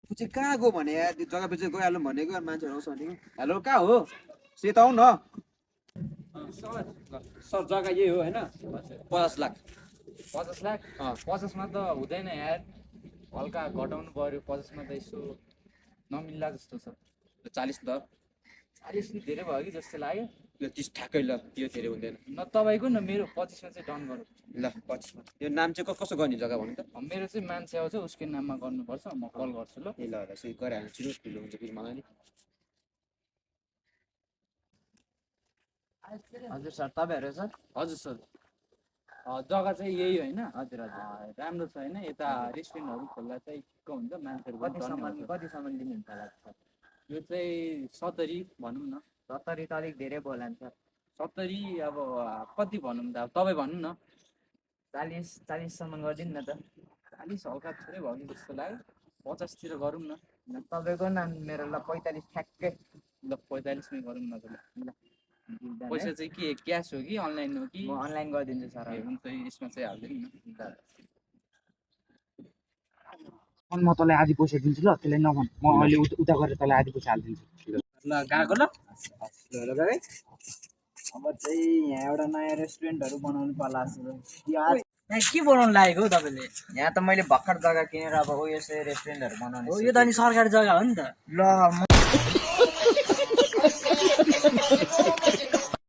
तँ चाहिँ कहाँ गयो भने यार त्यो जग्गा बेचेर गइहाल्नु भनेको मान्छेहरू आउँछ भनेको हेलो कहाँ हो सेता आऊ न सर जग्गा यही हो होइन 50 लाख 50 लाख 50मा त हुँदैन यार हल्का घटाउनु पर्यो 50मा त यसो नमिल्ला जस्तो छ 40 त 40 नि धेरै भयो कि जस्तो लाग्यो यो 30 ठ्याक्कै ल त्यो धेरै हुँदैन न तपाईँको न मेरो 25मा चाहिँ डन गरौँ ल 25 यो नाम चाहिँ कसो गर्ने जग्गा भन्नु त मेरो चाहिँ मान्छे आउँछ उसकै नाममा गर्नुपर्छ म कल गर्छु ल ए ल ल सही गरिहाल्नु छिटो ढिलो हुन्छ फेरि मलाई नि हजुर सर तपाईँहरू सर हजुर सर जग्गा चाहिँ यही होइन हजुर हजुर राम्रो छ होइन यता रेस्टुरेन्टहरू खोल्दा चाहिँ ठिक्क हुन्छ मान्छेहरू कतिसम्म लिनुहुन्छ होला सर यो चाहिँ 70 भनौँ न 70 त अलिक धेरै बोला नि सर 70 अब कति भनौँ त अब तपाईँ भन्नु न 40सम्म गरिदिनु न त 40 हल्का थोरै भयो कि जस्तो लाग्यो 50 तिर गरौँ न तपाईँको नाम मेरो ल 45 ठ्याक्कै ल 45 मै गरौँ न त ल दिँदैन पैसा है? चाहिँ के क्यास हो कि अनलाइन हो कि म अनलाइन गरिदिन्छु सर ए, हुन्छ यसमा चाहिँ हालिदिनु न अनि म तँलाई आधी पैसा दिन्छु ल त्यसलाई नभन् म अहिले उता गरेर तँलाई आधी पैसा हालिदिन्छु ल गएको ल ल भाइ अब चाहिँ यहाँ एउटा नयाँ रेस्टुरेन्टहरू बनाउनु पर्ला यहाँ के बनाउनु लागेको हौ तपाईँले यहाँ त मैले भर्खर जग्गा किनेर अब यसै रेस्टुरेन्टहरू बनाउने यो त अनि सरकारी जग्गा हो नि त ल